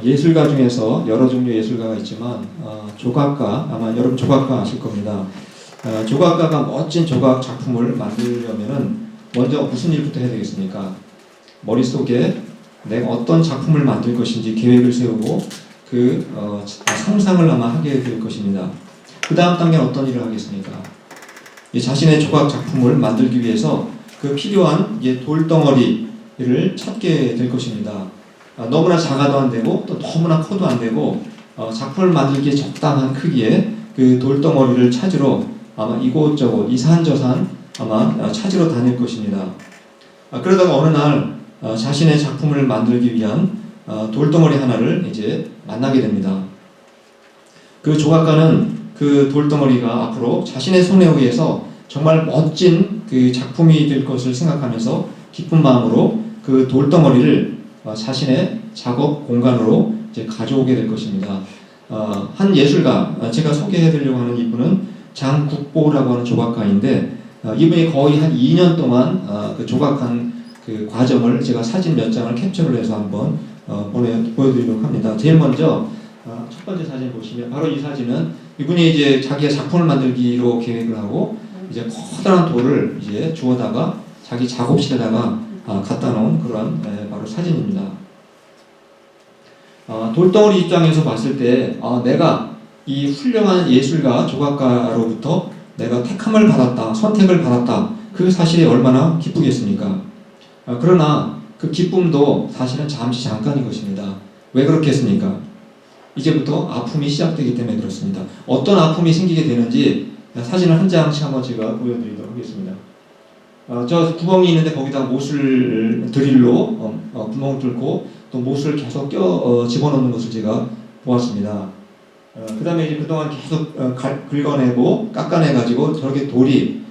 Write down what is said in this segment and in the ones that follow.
예술가 중에서 여러 종류의 예술가가 있지만 조각가, 아마 여러분 조각가 아실 겁니다. 조각가가 멋진 조각 작품을 만들려면은 먼저 무슨 일부터 해야 되겠습니까? 머릿속에 내가 어떤 작품을 만들 것인지 계획을 세우고 상상을 아마 하게 될 것입니다. 그 다음 단계는 어떤 일을 하겠습니까? 이 자신의 조각 작품을 만들기 위해서 그 필요한 돌덩어리를 찾게 될 것입니다. 너무나 작아도 안 되고 또 너무나 커도 안 되고 작품을 만들기에 적당한 크기의 그 돌덩어리를 찾으러 아마 이곳저곳 이산저산 아마 찾으러 다닐 것입니다. 그러다가 어느 날 자신의 작품을 만들기 위한 돌덩어리 하나를 이제 만나게 됩니다. 그 조각가는 그 돌덩어리가 앞으로 자신의 손에 의해서 정말 멋진 그 작품이 될 것을 생각하면서 기쁜 마음으로 그 돌덩어리를 자신의 작업 공간으로 이제 가져오게 될 것입니다. 한 예술가, 제가 소개해드리려고 하는 이분은 장국보라고 하는 조각가인데 이분이 거의 한 2년 동안 그 조각한 그 과정을 제가 사진 몇 장을 캡처를 해서 한번 보여드리려고 합니다. 제일 먼저 첫 번째 사진 보시면 바로 이 사진은 이분이 이제 자기의 작품을 만들기로 계획을 하고 이제 커다란 돌을 이제 주워다가 자기 작업실에다가 갖다 놓은 그런 바로 사진입니다. 돌덩어리 입장에서 봤을 때 내가 이 훌륭한 예술가 조각가로부터 내가 택함을 받았다, 선택을 받았다, 그 사실이 얼마나 기쁘겠습니까? 그러나 그 기쁨도 사실은 잠시 잠깐인 것입니다. 왜 그렇겠습니까? 이제부터 아픔이 시작되기 때문에 그렇습니다. 어떤 아픔이 생기게 되는지 사진을 한 장씩 한번 제가 보여드리도록 하겠습니다. 저 구멍이 있는데 거기다 못을 드릴로 구멍을 뚫고 또 못을 계속 집어넣는 것을 제가 보았습니다. 그 다음에 이제 그동안 계속 긁어내고 깎아내가지고 저렇게 돌이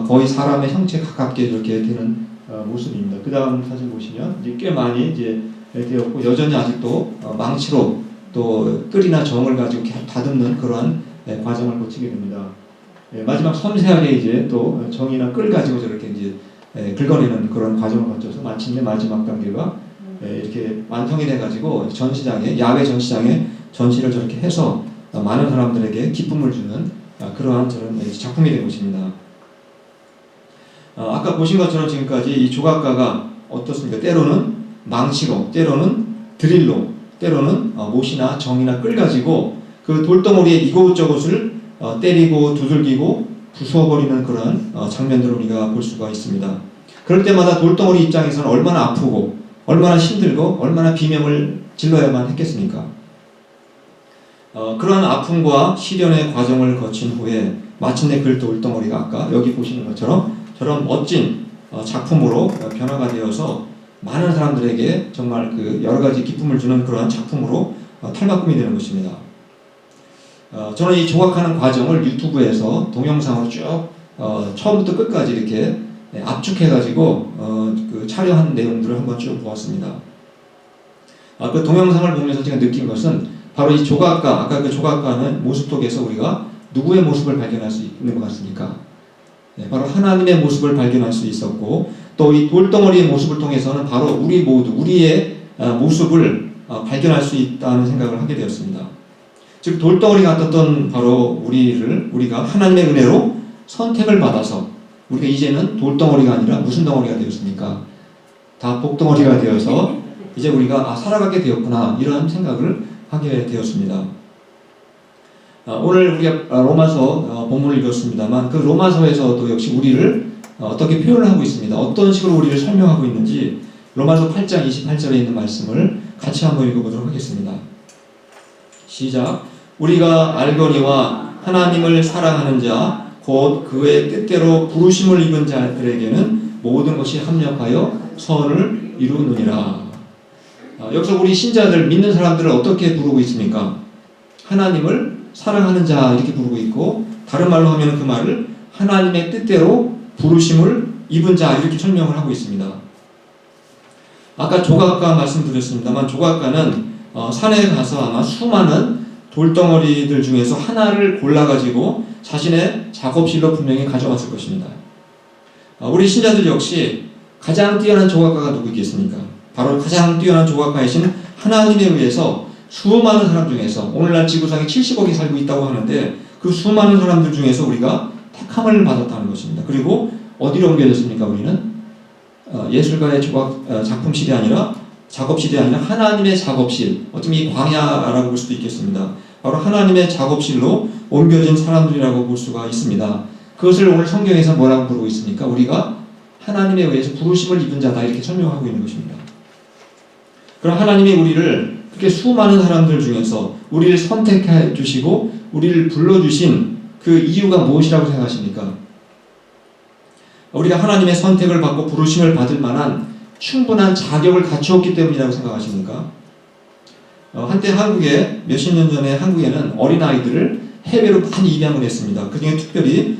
거의 사람의 형체에 가깝게 이렇게 되는 모습입니다. 그 다음 사진 보시면 이제 꽤 많이 이제 되었고 여전히 아직도 망치로 또 끌이나 정을 가지고 계속 다듬는 그러한 과정을 거치게 됩니다. 마지막 섬세하게 이제 또 정이나 끌 가지고 저렇게 이제 긁어내는 그런 과정을 거쳐서 마침내 마지막 단계가 이렇게 완성이 돼가지고 전시장에 야외 전시장에 전시를 저렇게 해서 많은 사람들에게 기쁨을 주는 그러한 저런 작품이 된 것입니다. 아까 보신 것처럼 지금까지 이 조각가가 어떻습니까? 때로는 망치로, 때로는 드릴로, 때로는 못이나 정이나 끌 가지고 그 돌덩어리에 이곳저곳을 때리고 두들기고 부숴버리는 그런 장면들을 우리가 볼 수가 있습니다. 그럴 때마다 돌덩어리 입장에서는 얼마나 아프고 얼마나 힘들고 얼마나 비명을 질러야만 했겠습니까? 그러한 아픔과 시련의 과정을 거친 후에 마침내 그 돌덩어리가 아까 여기 보시는 것처럼 저런 멋진 작품으로 변화가 되어서 많은 사람들에게 정말 그 여러 가지 기쁨을 주는 그러한 작품으로 탈바꿈이 되는 것입니다. 저는 이 조각하는 과정을 유튜브에서 동영상으로 쭉 처음부터 끝까지 이렇게 압축해가지고 그 촬영한 내용들을 한번 쭉 보았습니다. 그 동영상을 보면서 제가 느낀 것은 바로 이 조각가, 아까 그 조각가는 모습 속에서 우리가 누구의 모습을 발견할 수 있는 것 같습니까? 바로 하나님의 모습을 발견할 수 있었고 또 이 돌덩어리의 모습을 통해서는 바로 우리 모두 우리의 모습을 발견할 수 있다는 생각을 하게 되었습니다. 즉 돌덩어리 같았던 바로 우리가 하나님의 은혜로 선택을 받아서 우리가 이제는 돌덩어리가 아니라 무슨 덩어리가 되었습니까? 다 복덩어리가 되어서 이제 우리가 살아가게 되었구나 이런 생각을 하게 되었습니다. 오늘 우리가 로마서 본문을 읽었습니다만 그 로마서에서도 역시 우리를 어떻게 표현을 하고 있습니다. 어떤 식으로 우리를 설명하고 있는지 로마서 8장 28절에 있는 말씀을 같이 한번 읽어보도록 하겠습니다. 시작. 우리가 알거니와 하나님을 사랑하는 자 곧 그의 뜻대로 부르심을 입은 자들에게는 모든 것이 합력하여 선을 이루느니라. 여기서 우리 신자들 믿는 사람들을 어떻게 부르고 있습니까? 하나님을 사랑하는 자 이렇게 부르고 있고 다른 말로 하면 그 말을 하나님의 뜻대로 부르심을 입은 자 이렇게 설명을 하고 있습니다. 아까 조각가 말씀드렸습니다만 조각가는 산에 가서 아마 수많은 돌덩어리들 중에서 하나를 골라가지고 자신의 작업실로 분명히 가져갔을 것입니다. 우리 신자들 역시 가장 뛰어난 조각가가 누구겠습니까? 바로 가장 뛰어난 조각가이신 하나님에 의해서 수많은 사람 중에서 오늘날 지구상에 70억이 살고 있다고 하는데 그 수많은 사람들 중에서 우리가 택함을 받았다는 것입니다. 그리고 어디로 옮겨졌습니까? 우리는 예술가의 조각 작품실이 아니라 작업실이 아니라 하나님의 작업실, 어쩌면 이 광야라고 볼 수도 있겠습니다. 바로 하나님의 작업실로 옮겨진 사람들이라고 볼 수가 있습니다. 그것을 오늘 성경에서 뭐라고 부르고 있습니까? 우리가 하나님에 의해서 부르심을 입은 자다 이렇게 설명하고 있는 것입니다. 그럼 하나님이 우리를 그렇게 수많은 사람들 중에서 우리를 선택해 주시고 우리를 불러주신 그 이유가 무엇이라고 생각하십니까? 우리가 하나님의 선택을 받고 부르심을 받을 만한 충분한 자격을 갖추었기 때문이라고 생각하십니까? 한때 한국에 몇십 년 전에 한국에는 어린아이들을 해외로 많이 입양을 했습니다. 그 중에 특별히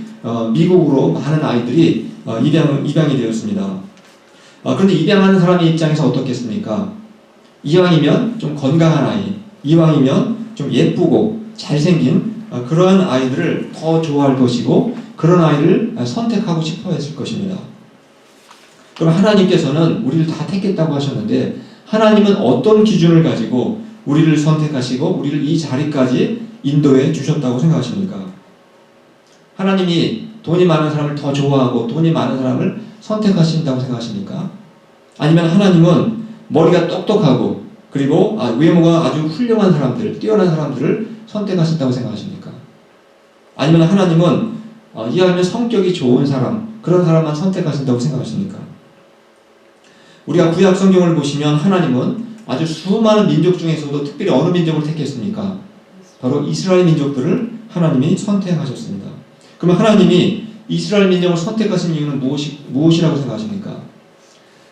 미국으로 많은 아이들이 입양이 되었습니다. 그런데 입양하는 사람의 입장에서 어떻겠습니까? 이왕이면 좀 건강한 아이, 이왕이면 좀 예쁘고 잘생긴 그러한 아이들을 더 좋아할 것이고 그런 아이를 선택하고 싶어 했을 것입니다. 그럼 하나님께서는 우리를 다 택했다고 하셨는데 하나님은 어떤 기준을 가지고 우리를 선택하시고 우리를 이 자리까지 인도해 주셨다고 생각하십니까? 하나님이 돈이 많은 사람을 더 좋아하고 돈이 많은 사람을 선택하신다고 생각하십니까? 아니면 하나님은 머리가 똑똑하고 그리고 외모가 아주 훌륭한 사람들, 뛰어난 사람들을 선택하신다고 생각하십니까? 아니면 하나님은 이왕이면 성격이 좋은 사람, 그런 사람만 선택하신다고 생각하십니까? 우리가 구약 성경을 보시면 하나님은 아주 수많은 민족 중에서도 특별히 어느 민족을 택했습니까? 바로 이스라엘 민족들을 하나님이 선택하셨습니다. 그러면 하나님이 이스라엘 민족을 선택하신 이유는 무엇이라고 생각하십니까?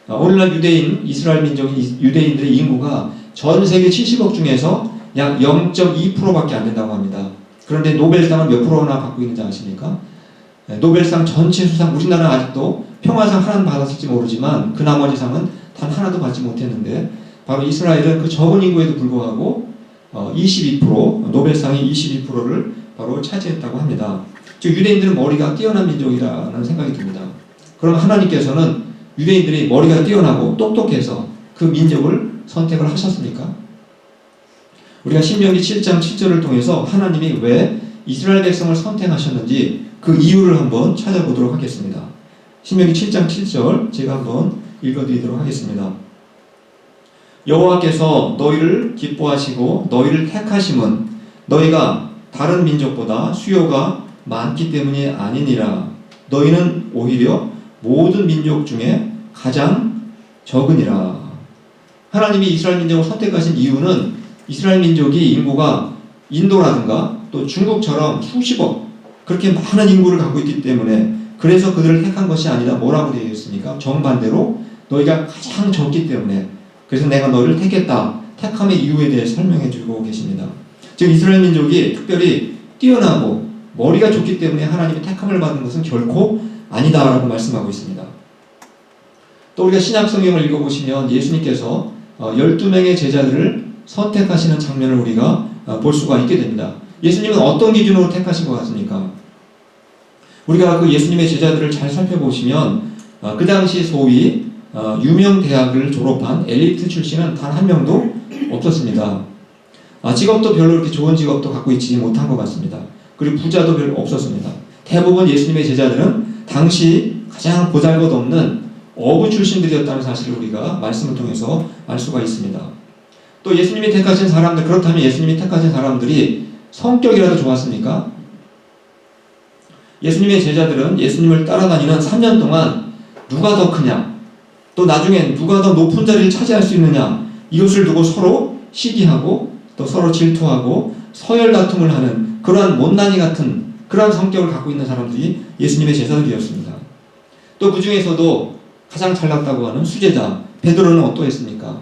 오늘날 이스라엘 민족인 유대인들의 인구가 전 세계 70억 중에서 약 0.2%밖에 안 된다고 합니다. 그런데 노벨상을 몇 프로나 받고 있는지 아십니까? 노벨상 전체 수상, 우리나라는 아직도 평화상 하나는 받았을지 모르지만 그 나머지 상은 단 하나도 받지 못했는데 바로 이스라엘은 그 적은 인구에도 불구하고 22%, 노벨상이 22%를 바로 차지했다고 합니다. 즉 유대인들은 머리가 뛰어난 민족이라는 생각이 듭니다. 그럼 하나님께서는 유대인들이 머리가 뛰어나고 똑똑해서 그 민족을 선택을 하셨습니까? 우리가 신명기 7장 7절을 통해서 하나님이 왜 이스라엘 백성을 선택하셨는지 그 이유를 한번 찾아보도록 하겠습니다. 신명기 7장 7절 제가 한번 읽어드리도록 하겠습니다. 여호와께서 너희를 기뻐하시고 너희를 택하심은 너희가 다른 민족보다 수요가 많기 때문이 아니니라. 너희는 오히려 모든 민족 중에 가장 적으니라. 하나님이 이스라엘 민족을 선택하신 이유는 이스라엘 민족이 인구가 인도라든가 또 중국처럼 수십억 그렇게 많은 인구를 갖고 있기 때문에 그래서 그들을 택한 것이 아니라 뭐라고 되어 있습니까? 정반대로 너희가 가장 적기 때문에 그래서 내가 너희를 택했다. 택함의 이유에 대해 설명해 주고 계십니다. 즉 이스라엘 민족이 특별히 뛰어나고 머리가 좋기 때문에 하나님의 택함을 받은 것은 결코 아니다라고 말씀하고 있습니다. 또 우리가 신약 성경을 읽어보시면 예수님께서 12명의 제자들을 선택하시는 장면을 우리가 볼 수가 있게 됩니다. 예수님은 어떤 기준으로 택하신 것 같습니까? 우리가 그 예수님의 제자들을 잘 살펴보시면 그 당시 소위 유명 대학을 졸업한 엘리트 출신은 단 한 명도 없었습니다. 직업도 별로 그렇게 좋은 직업도 갖고 있지 못한 것 같습니다. 그리고 부자도 별로 없었습니다. 대부분 예수님의 제자들은 당시 가장 보잘것없는 어부 출신들이었다는 사실을 우리가 말씀을 통해서 알 수가 있습니다. 또 예수님이 택하신 사람들, 그렇다면 예수님이 택하신 사람들이 성격이라도 좋았습니까? 예수님의 제자들은 예수님을 따라다니는 3년 동안 누가 더 크냐, 또 나중엔 누가 더 높은 자리를 차지할 수 있느냐, 이것을 두고 서로 시기하고 또 서로 질투하고 서열 다툼을 하는 그러한 못난이 같은 그러한 성격을 갖고 있는 사람들이 예수님의 제자들이었습니다. 또 그 중에서도 가장 잘났다고 하는 수제자 베드로는 어떠했습니까?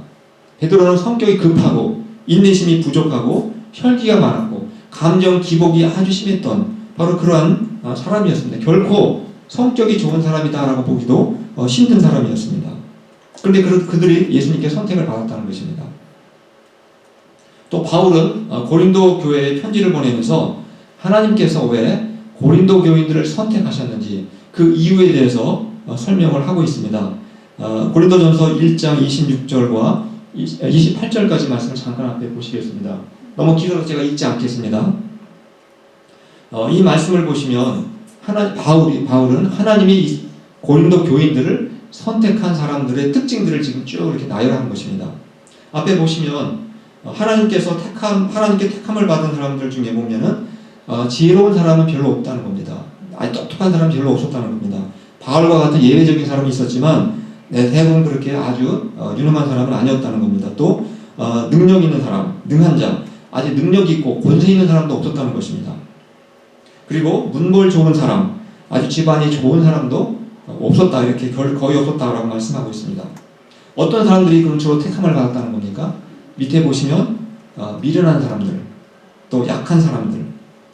베드로는 성격이 급하고 인내심이 부족하고 혈기가 많았고 감정 기복이 아주 심했던 바로 그러한 사람이었습니다. 결코 성격이 좋은 사람이다라고 보기도 힘든 사람이었습니다. 그런데 그들이 예수님께 선택을 받았다는 것입니다. 또 바울은 고린도 교회에 편지를 보내면서 하나님께서 왜 고린도 교인들을 선택하셨는지 그 이유에 대해서 설명을 하고 있습니다. 고린도전서 1장 26절과 28절까지 말씀을 잠깐 앞에 보시겠습니다. 너무 길어서 제가 읽지 않겠습니다. 이 말씀을 보시면 바울은 하나님이 고린도 교인들을 선택한 사람들의 특징들을 지금 쭉 이렇게 나열한 것입니다. 앞에 보시면 하나님께 택함을 받은 사람들 중에 보면은 지혜로운 사람은 별로 없다는 겁니다. 아니 똑똑한 사람은 별로 없었다는 겁니다. 바울과 같은 예외적인 사람이 있었지만 대부분 그렇게 아주 유능한 사람은 아니었다는 겁니다. 또 능력 있는 사람, 능한 자, 아주 능력 있고 권세 있는 사람도 없었다는 것입니다. 그리고 문벌 좋은 사람, 아주 집안이 좋은 사람도 없었다, 이렇게 거의 없었다라고 말씀하고 있습니다. 어떤 사람들이 그럼 주로 택함을 받았다는 겁니까? 밑에 보시면 미련한 사람들, 또 약한 사람들,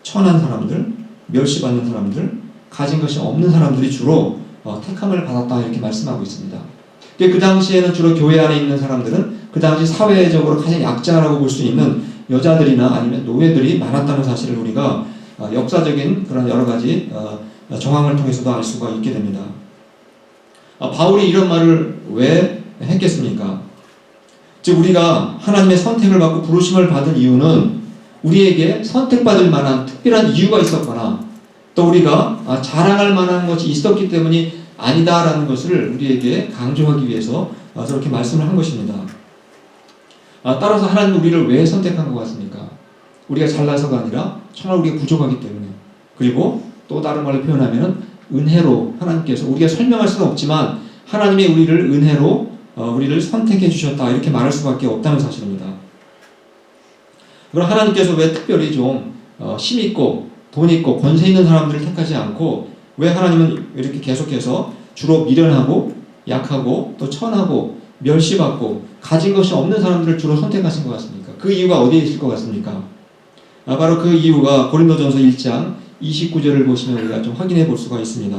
천한 사람들, 멸시받는 사람들, 가진 것이 없는 사람들이 주로 택함을 받았다, 이렇게 말씀하고 있습니다. 그 당시에는 주로 교회 안에 있는 사람들은 그 당시 사회적으로 가장 약자라고 볼 수 있는 여자들이나 아니면 노예들이 많았다는 사실을 우리가 역사적인 그런 여러 가지 정황을 통해서도 알 수가 있게 됩니다. 바울이 이런 말을 왜 했겠습니까? 즉 우리가 하나님의 선택을 받고 부르심을 받은 이유는 우리에게 선택받을 만한 특별한 이유가 있었거나 또 우리가 자랑할 만한 것이 있었기 때문이 아니다라는 것을 우리에게 강조하기 위해서 저렇게 말씀을 한 것입니다. 따라서 하나님은 우리를 왜 선택한 것 같습니까? 우리가 잘나서가 아니라 정말 우리가 부족하기 때문에, 그리고 또 다른 말로 표현하면 은혜로 하나님께서, 우리가 설명할 수는 없지만 하나님이 우리를 은혜로 우리를 선택해 주셨다, 이렇게 말할 수밖에 없다는 사실입니다. 그럼 하나님께서 왜 특별히 좀 힘있고 돈 있고 권세 있는 사람들을 택하지 않고 왜 하나님은 이렇게 계속해서 주로 미련하고 약하고 또 천하고 멸시받고 가진 것이 없는 사람들을 주로 선택하신 것 같습니까? 그 이유가 어디에 있을 것 같습니까? 바로 그 이유가 고린도전서 1장 29절을 보시면 우리가 좀 확인해 볼 수가 있습니다.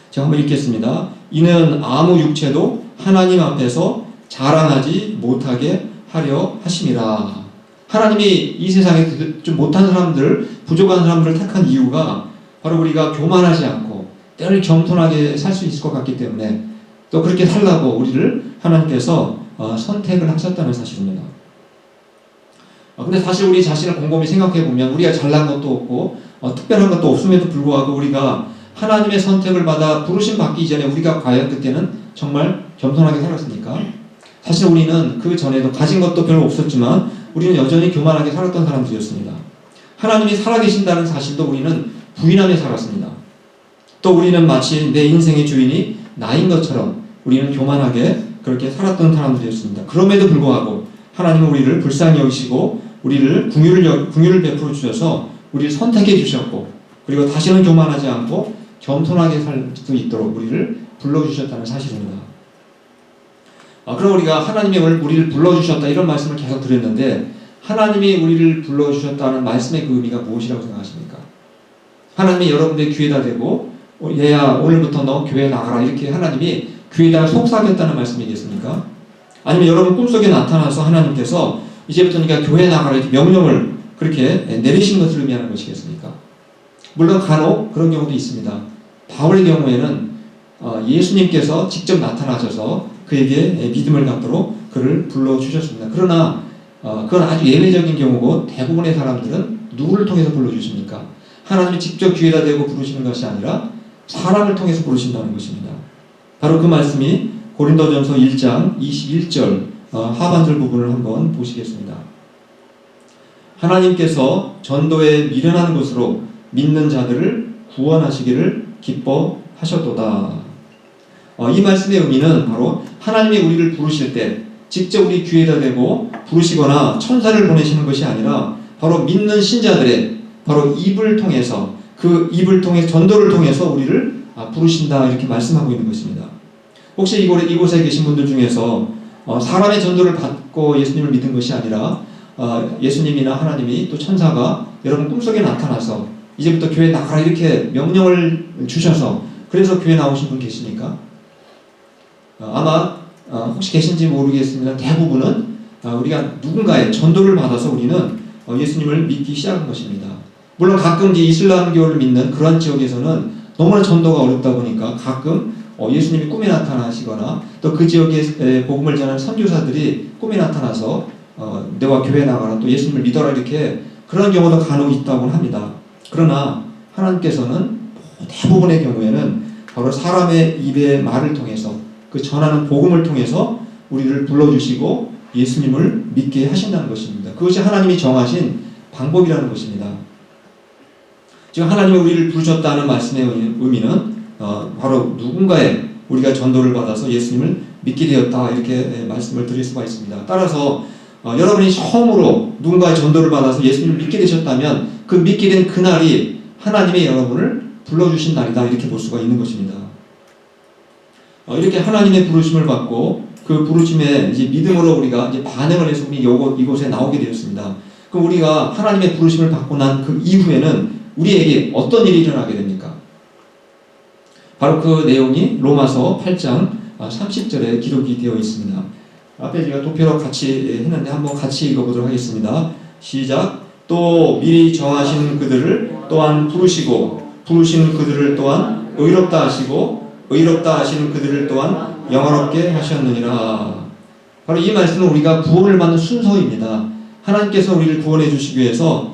제가 한번 읽겠습니다. 이는 아무 육체도 하나님 앞에서 자랑하지 못하게 하려 하심이라. 하나님이 이 세상에 좀 못한 사람들, 부족한 사람들을 택한 이유가 바로 우리가 교만하지 않고 늘 겸손하게 살 수 있을 것 같기 때문에, 또 그렇게 살라고 우리를 하나님께서 선택을 하셨다는 사실입니다. 근데 사실 우리 자신을 곰곰이 생각해 보면 우리가 잘난 것도 없고 특별한 것도 없음에도 불구하고 우리가 하나님의 선택을 받아 부르심 받기 전에 우리가 과연 그때는 정말 겸손하게 살았습니까? 사실 우리는 그 전에도 가진 것도 별로 없었지만 우리는 여전히 교만하게 살았던 사람들이었습니다. 하나님이 살아계신다는 사실도 우리는 부인하며 살았습니다. 또 우리는 마치 내 인생의 주인이 나인 것처럼 우리는 교만하게 그렇게 살았던 사람들이었습니다. 그럼에도 불구하고 하나님은 우리를 불쌍히 여기시고 우리를 긍휼을 베풀어 주셔서 우리를 선택해 주셨고, 그리고 다시는 교만하지 않고 겸손하게 살 수 있도록 우리를 불러주셨다는 사실입니다. 그럼 우리가 하나님이 우리를 불러주셨다, 이런 말씀을 계속 드렸는데, 하나님이 우리를 불러주셨다는 말씀의 그 의미가 무엇이라고 생각하십니까? 하나님이 여러분들의 귀에다 대고 얘야 오늘부터 너 교회 나가라, 이렇게 하나님이 귀에다가 속삭였다는 말씀이겠습니까? 아니면 여러분 꿈속에 나타나서 하나님께서 이제부터 네가 교회 나가라, 이렇게 명령을 그렇게 내리신 것을 의미하는 것이겠습니까? 물론 간혹 그런 경우도 있습니다. 바울의 경우에는 예수님께서 직접 나타나셔서 그에게 믿음을 갖도록 그를 불러주셨습니다. 그러나 그건 아주 예외적인 경우고, 대부분의 사람들은 누구를 통해서 불러주십니까? 하나님이 직접 귀에다 대고 부르시는 것이 아니라 사람을 통해서 부르신다는 것입니다. 바로 그 말씀이 고린도전서 1장 21절 하반절 부분을 한번 보시겠습니다. 하나님께서 전도에 미련한 것으로 믿는 자들을 구원하시기를 기뻐하셨도다. 이 말씀의 의미는 바로 하나님이 우리를 부르실 때 직접 우리 귀에다 대고 부르시거나 천사를 보내시는 것이 아니라 바로 믿는 신자들의 바로 입을 통해서, 그 입을 통해 전도를 통해서 우리를 부르신다, 이렇게 말씀하고 있는 것입니다. 혹시 이곳에 계신 분들 중에서 사람의 전도를 받고 예수님을 믿은 것이 아니라 예수님이나 하나님이 또 천사가 여러분 꿈속에 나타나서 이제부터 교회 나가라, 이렇게 명령을 주셔서 그래서 교회 나오신 분 계십니까? 아마 혹시 계신지 모르겠습니다. 대부분은 우리가 누군가의 전도를 받아서 우리는 예수님을 믿기 시작한 것입니다. 물론 가끔 이제 이슬람교를 믿는 그러한 지역에서는 너무나 전도가 어렵다 보니까 가끔 예수님이 꿈에 나타나시거나 또 그 지역에 복음을 전하는 선교사들이 꿈에 나타나서 너와 교회 나가라 또 예수님을 믿어라 이렇게 그런 경우도 간혹 있다고 합니다. 그러나 하나님께서는 대부분의 경우에는 바로 사람의 입의 말을 통해서 그 전하는 복음을 통해서 우리를 불러주시고 예수님을 믿게 하신다는 것입니다. 그것이 하나님이 정하신 방법이라는 것입니다. 지금 하나님이 우리를 부르셨다는 말씀의 의미는 바로 누군가의 우리가 전도를 받아서 예수님을 믿게 되었다 이렇게 말씀을 드릴 수가 있습니다. 따라서 여러분이 처음으로 누군가의 전도를 받아서 예수님을 믿게 되셨다면 그 믿게 된 그날이 하나님이 여러분을 불러주신 날이다 이렇게 볼 수가 있는 것입니다. 이렇게 하나님의 부르심을 받고 그 부르심에 이제 믿음으로 우리가 이제 반응을 해서 우리 이곳에 나오게 되었습니다. 그럼 우리가 하나님의 부르심을 받고 난 그 이후에는 우리에게 어떤 일이 일어나게 됩니까? 바로 그 내용이 로마서 8장 30절에 기록이 되어 있습니다. 앞에 제가 도표로 같이 했는데 한번 같이 읽어보도록 하겠습니다. 시작. 또 미리 정하신 그들을 또한 부르시고 부르신 그들을 또한 의롭다 하시고 의롭다 하시는 그들을 또한 영화롭게 하셨느니라. 바로 이 말씀은 우리가 구원을 받는 순서입니다. 하나님께서 우리를 구원해 주시기 위해서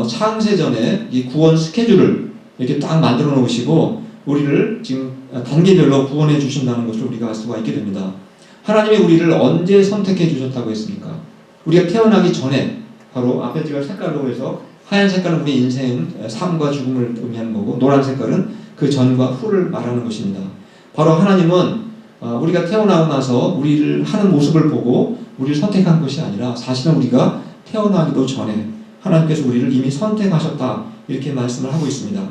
창세전에 이 구원 스케줄을 이렇게 딱 만들어 놓으시고 우리를 지금 단계별로 구원해 주신다는 것을 우리가 알 수가 있게 됩니다. 하나님이 우리를 언제 선택해 주셨다고 했습니까? 우리가 태어나기 전에 바로 앞에 제가 색깔로 해서 하얀 색깔은 우리 인생 삶과 죽음을 의미하는 거고 노란 색깔은 그 전과 후를 말하는 것입니다. 바로 하나님은 우리가 태어나고 나서 우리를 하는 모습을 보고 우리를 선택한 것이 아니라 사실은 우리가 태어나기도 전에 하나님께서 우리를 이미 선택하셨다 이렇게 말씀을 하고 있습니다.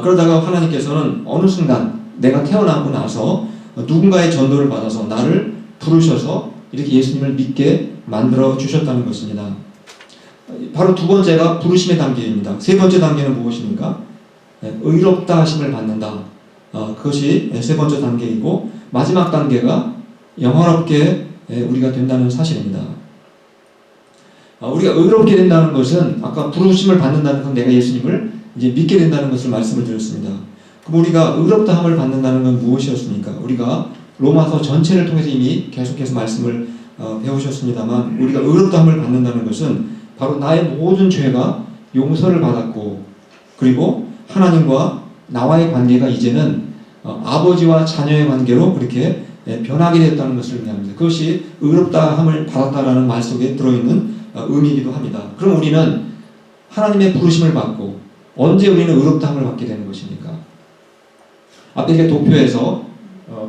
그러다가 하나님께서는 어느 순간 내가 태어나고 나서 누군가의 전도를 받아서 나를 부르셔서 이렇게 예수님을 믿게 만들어 주셨다는 것입니다. 바로 두 번째가 부르심의 단계입니다. 세 번째 단계는 무엇입니까? 의롭다 하심을 받는다. 그것이 세 번째 단계이고 마지막 단계가 영화롭게 우리가 된다는 사실입니다. 우리가 의롭게 된다는 것은 아까 부르심을 받는다는 건 내가 예수님을 이제 믿게 된다는 것을 말씀을 드렸습니다. 그럼 우리가 의롭다함을 받는다는 건 무엇이었습니까? 우리가 로마서 전체를 통해서 이미 계속해서 말씀을 배우셨습니다만 우리가 의롭다함을 받는다는 것은 바로 나의 모든 죄가 용서를 받았고 그리고 하나님과 나와의 관계가 이제는 아버지와 자녀의 관계로 그렇게 변하게 됐다는 것을 의미합니다. 그것이 의롭다함을 받았다라는 말 속에 들어있는 의미이기도 합니다. 그럼 우리는 하나님의 부르심을 받고 언제 우리는 의롭다함을 받게 되는 것입니까? 앞에 이렇게 도표에서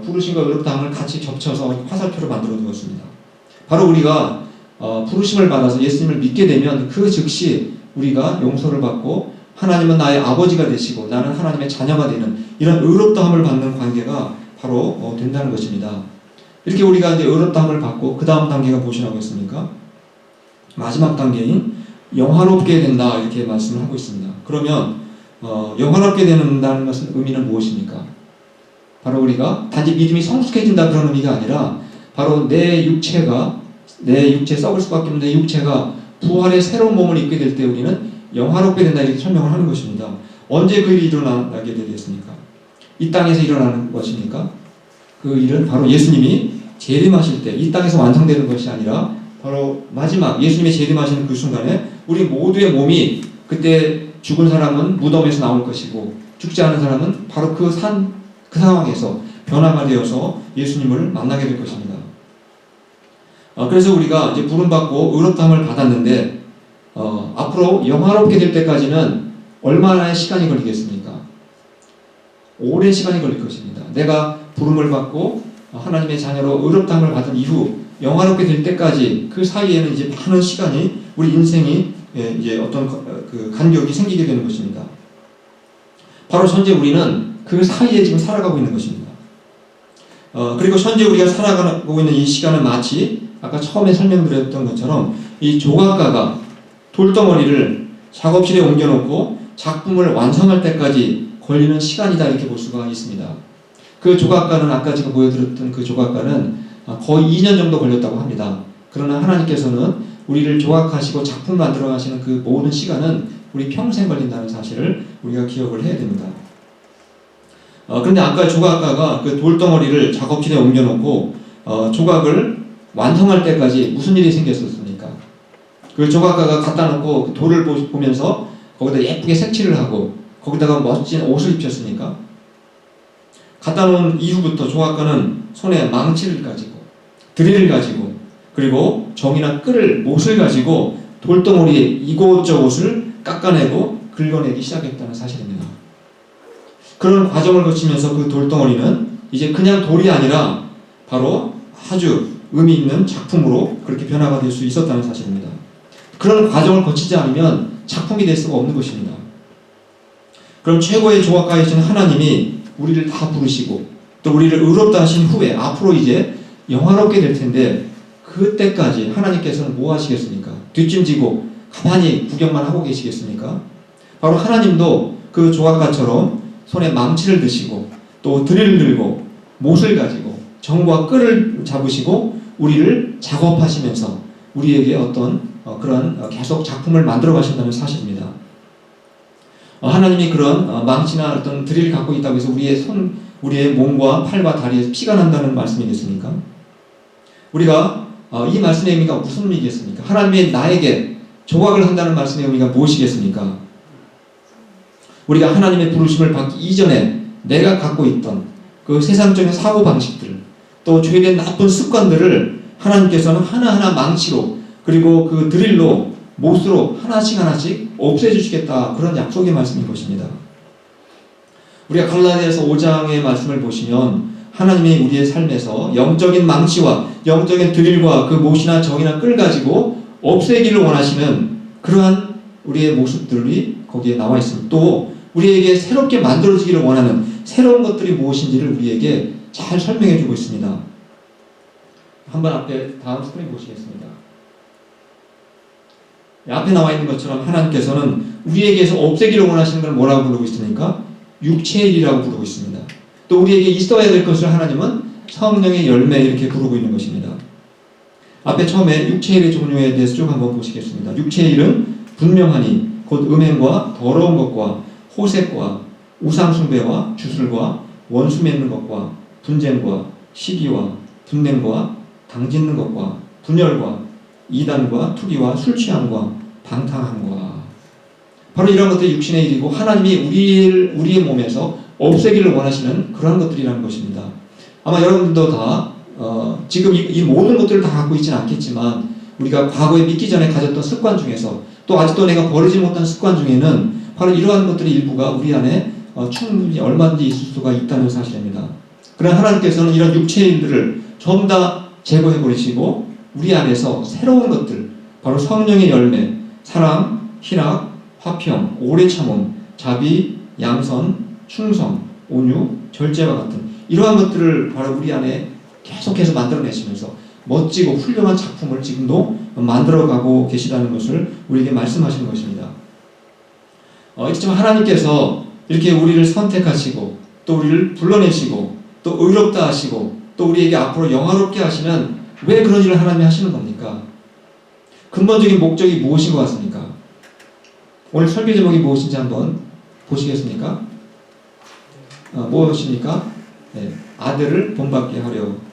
부르심과 의롭다함을 같이 겹쳐서 화살표를 만들어 두었습니다. 바로 우리가 부르심을 받아서 예수님을 믿게 되면 그 즉시 우리가 용서를 받고 하나님은 나의 아버지가 되시고 나는 하나님의 자녀가 되는 이런 의롭다함을 받는 관계가 바로 된다는 것입니다. 이렇게 우리가 이제 의롭다함을 받고 그 다음 단계가 무엇이라고 했습니까? 마지막 단계인 영화롭게 된다 이렇게 말씀을 하고 있습니다. 그러면 영화롭게 된다는 것은 의미는 무엇입니까? 바로 우리가 단지 믿음이 성숙해진다 그런 의미가 아니라 바로 내 육체 썩을 수밖에 없는 내 육체가 부활의 새로운 몸을 입게 될 때 우리는 영화롭게 된다 이렇게 설명을 하는 것입니다. 언제 그 일이 일어나게 되겠습니까? 이 땅에서 일어나는 것입니까? 그 일은 바로 예수님이 재림하실 때 이 땅에서 완성되는 것이 아니라 바로 마지막 예수님이 재림하시는 그 순간에 우리 모두의 몸이 그때 죽은 사람은 무덤에서 나올 것이고 죽지 않은 사람은 바로 그 상황에서 변화가 되어서 예수님을 만나게 될 것입니다. 그래서 우리가 이제 부름받고 의롭다함을 받았는데 앞으로 영화롭게 될 때까지는 얼마나 시간이 걸리겠습니까? 오랜 시간이 걸릴 것입니다. 내가 부름을 받고 하나님의 자녀로 의롭다함을 받은 이후 영화롭게 될 때까지 그 사이에는 이제 많은 시간이 우리 인생이 이제 어떤 그 간격이 생기게 되는 것입니다. 바로 현재 우리는 그 사이에 지금 살아가고 있는 것입니다. 그리고 현재 우리가 살아가고 있는 이 시간은 마치 아까 처음에 설명드렸던 것처럼 이 조각가가 돌덩어리를 작업실에 옮겨놓고 작품을 완성할 때까지 걸리는 시간이다 이렇게 볼 수가 있습니다. 그 조각가는 아까 제가 보여드렸던 그 조각가는 거의 2년 정도 걸렸다고 합니다. 그러나 하나님께서는 우리를 조각하시고 작품 만들어 가시는 그 모든 시간은 우리 평생 걸린다는 사실을 우리가 기억을 해야 됩니다. 그런데 아까 조각가가 그 돌덩어리를 작업실에 옮겨놓고 조각을 완성할 때까지 무슨 일이 생겼었습니까? 그 조각가가 갖다 놓고 그 돌을 보면서 거기다 예쁘게 색칠을 하고 거기다가 멋진 옷을 입혔으니까 갖다 놓은 이후부터 조각가는 손에 망치를 가지고 드릴을 가지고 그리고 정이나 끌을 못을 가지고 돌덩어리에 이곳저곳을 깎아내고 긁어내기 시작했다는 사실입니다. 그런 과정을 거치면서 그 돌덩어리는 이제 그냥 돌이 아니라 바로 아주 의미 있는 작품으로 그렇게 변화가 될 수 있었다는 사실입니다. 그런 과정을 거치지 않으면 작품이 될 수가 없는 것입니다. 그럼 최고의 조각가이신 하나님이 우리를 다 부르시고 또 우리를 의롭다 하신 후에 앞으로 이제 영화롭게 될 텐데 그때까지 하나님께서는 뭐 하시겠습니까? 뒷짐지고 가만히 구경만 하고 계시겠습니까? 바로 하나님도 그 조각가처럼 손에 망치를 드시고 또 드릴을 들고 못을 가지고 정과 끌을 잡으시고 우리를 작업하시면서 우리에게 어떤 그런 계속 작품을 만들어 가신다는 사실입니다. 하나님이 그런 망치나 어떤 드릴을 갖고 있다고 해서 우리의 몸과 팔과 다리에서 피가 난다는 말씀이겠습니까? 우리가 이 말씀의 의미가 무슨 의미겠습니까? 하나님이 나에게 조각을 한다는 말씀의 의미가 무엇이겠습니까? 우리가 하나님의 부르심을 받기 이전에 내가 갖고 있던 그 세상적인 사고방식들 또 죄된 나쁜 습관들을 하나님께서는 하나하나 망치로 그리고 그 드릴로 못으로 하나씩 없애주시겠다 그런 약속의 말씀인 것입니다. 우리가 갈라디아서 5장의 말씀을 보시면 하나님이 우리의 삶에서 영적인 망치와 영적인 드릴과 그 못이나 정이나 끌 가지고 없애기를 원하시는 그러한 우리의 모습들이 거기에 나와 있습니다. 또 우리에게 새롭게 만들어지기를 원하는 새로운 것들이 무엇인지를 우리에게 잘 설명해 주고 있습니다. 한번 앞에 다음 스크린 보시겠습니다. 앞에 나와 있는 것처럼 하나님께서는 우리에게서 없애기를 원하시는 걸 뭐라고 부르고 있습니까? 육체의 일이라고 부르고 있습니다. 또 우리에게 있어야 될 것을 하나님은 성령의 열매 이렇게 부르고 있는 것입니다. 앞에 처음에 육체의 일의 종류에 대해서 쭉 한번 보시겠습니다. 육체의 일은 분명하니 곧 음행과 더러운 것과 호색과 우상숭배와 주술과 원수 맺는 것과 분쟁과 시기와 분냉과 당짓는 것과 분열과 이단과 투기와 술 취함과 방탕함과 바로 이런 것들이 육신의 일이고 하나님이 우리의 몸에서 없애기를 원하시는 그러한 것들이라는 것입니다. 아마 여러분들도 다 지금 이 모든 것들을 다 갖고 있지는 않겠지만 우리가 과거에 믿기 전에 가졌던 습관 중에서 또 아직도 내가 버리지 못한 습관 중에는 바로 이러한 것들의 일부가 우리 안에 충분히 얼마든지 있을 수가 있다는 사실입니다. 그러나 하나님께서는 이런 육체의 일들을 전부 다 제거해버리시고 우리 안에서 새로운 것들 바로 성령의 열매, 사랑, 희락, 화평, 오래 참음, 자비, 양선, 충성, 온유, 절제와 같은 이러한 것들을 바로 우리 안에 계속해서 만들어내시면서 멋지고 훌륭한 작품을 지금도 만들어가고 계시다는 것을 우리에게 말씀하시는 것입니다. 이처럼 하나님께서 이렇게 우리를 선택하시고 또 우리를 불러내시고 또 의롭다 하시고 또 우리에게 앞으로 영화롭게 하시는 왜 그런 일을 하나님이 하시는 겁니까? 근본적인 목적이 무엇인 것 같습니까? 오늘 설교 제목이 무엇인지 한번 보시겠습니까? 무엇입니까? 네, 아들을 본받게 하려.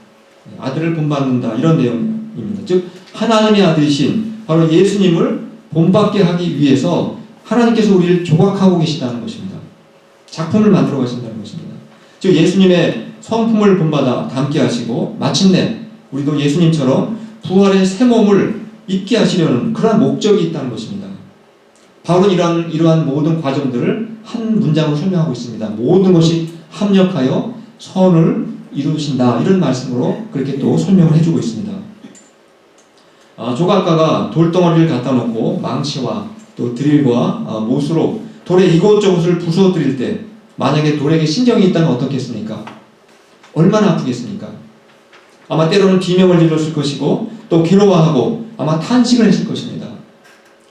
아들을 본받는다 이런 내용입니다. 즉 하나님의 아들이신 바로 예수님을 본받게 하기 위해서 하나님께서 우리를 조각하고 계시다는 것입니다. 작품을 만들어 가신다는 것입니다. 즉 예수님의 성품을 본받아 담게 하시고 마침내 우리도 예수님처럼 부활의 새 몸을 입게 하시려는 그러한 목적이 있다는 것입니다. 바울은 이러한 모든 과정들을 한 문장으로 설명하고 있습니다. 모든 것이 합력하여 선을 이루신다 이런 말씀으로 그렇게 또 설명을 해주고 있습니다. 조각가가 돌덩어리를 갖다 놓고 망치와 또 드릴과 못으로 돌의 이곳저곳을 부숴드릴 때 만약에 돌에게 신경이 있다면 어떻겠습니까? 얼마나 아프겠습니까? 아마 때로는 비명을 질렀을 것이고 또 괴로워하고 아마 탄식을 했을 것입니다.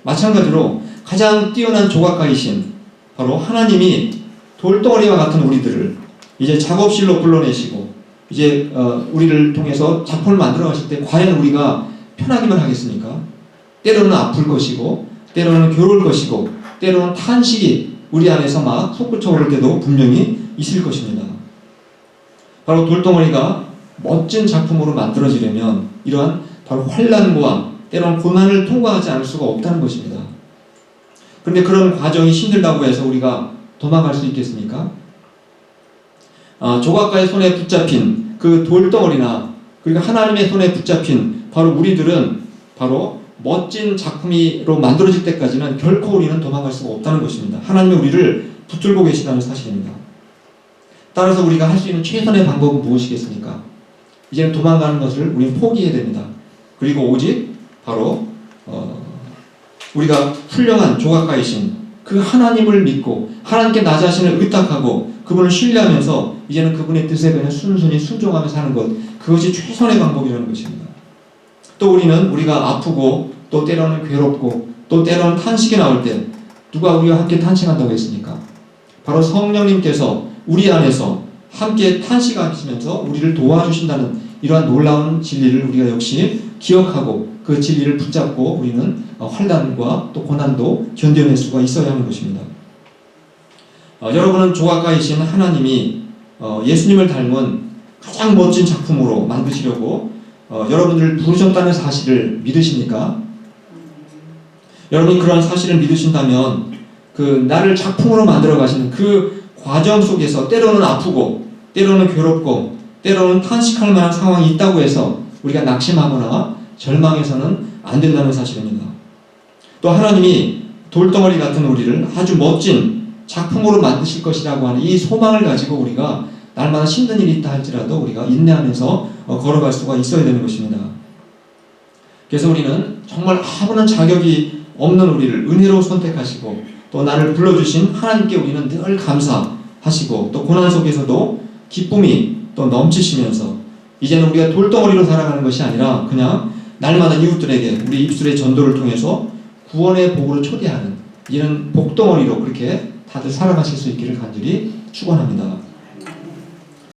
마찬가지로 가장 뛰어난 조각가이신 바로 하나님이 돌덩어리와 같은 우리들을 이제 작업실로 불러내시고 이제 우리를 통해서 작품을 만들어 가실 때 과연 우리가 편하기만 하겠습니까? 때로는 아플 것이고 때로는 괴로울 것이고 때로는 탄식이 우리 안에서 막 솟구쳐 오를 때도 분명히 있을 것입니다. 바로 돌덩어리가 멋진 작품으로 만들어지려면 이러한 바로 환난과 때로는 고난을 통과하지 않을 수가 없다는 것입니다. 그런데 그런 과정이 힘들다고 해서 우리가 도망갈 수 있겠습니까? 조각가의 손에 붙잡힌 그 돌덩어리나 그리고 하나님의 손에 붙잡힌 바로 우리들은 바로 멋진 작품으로 만들어질 때까지는 결코 우리는 도망갈 수가 없다는 것입니다. 하나님이 우리를 붙들고 계시다는 사실입니다. 따라서 우리가 할 수 있는 최선의 방법은 무엇이겠습니까? 이제는 도망가는 것을 우리는 포기해야 됩니다. 그리고 오직 바로 우리가 훌륭한 조각가이신 그 하나님을 믿고 하나님께 나 자신을 의탁하고 그분을 신뢰하면서 이제는 그분의 뜻에 그냥 순순히 순종하며 사는 것, 그것이 최선의 방법이라는 것입니다. 또 우리가 아프고 또 때로는 괴롭고 또 때로는 탄식이 나올 때 누가 우리와 함께 탄식한다고 했습니까? 바로 성령님께서 우리 안에서 함께 탄식하시면서 우리를 도와주신다는 이러한 놀라운 진리를 우리가 역시 기억하고 그 진리를 붙잡고 우리는 환난과 또 고난도 견뎌낼 수가 있어야 하는 것입니다. 여러분은 조각가이신 하나님이 예수님을 닮은 가장 멋진 작품으로 만드시려고 여러분들을 부르셨다는 사실을 믿으십니까? 여러분이 그런 사실을 믿으신다면 그 나를 작품으로 만들어 가시는 그 과정 속에서 때로는 아프고 때로는 괴롭고 때로는 탄식할 만한 상황이 있다고 해서 우리가 낙심하거나 절망해서는 안 된다는 사실입니다. 또 하나님이 돌덩어리 같은 우리를 아주 멋진 작품으로 만드실 것이라고 하는 이 소망을 가지고 우리가 날마다 힘든 일이 있다 할지라도 우리가 인내하면서 걸어갈 수가 있어야 되는 것입니다. 그래서 우리는 정말 아무런 자격이 없는 우리를 은혜로 선택하시고 또 나를 불러주신 하나님께 우리는 늘 감사하시고 또 고난 속에서도 기쁨이 또 넘치시면서 이제는 우리가 돌덩어리로 살아가는 것이 아니라 그냥 날마다 이웃들에게 우리 입술의 전도를 통해서 구원의 복으로 초대하는 이런 복덩어리로 그렇게 다들 살아가실 수 있기를 간절히 축원합니다.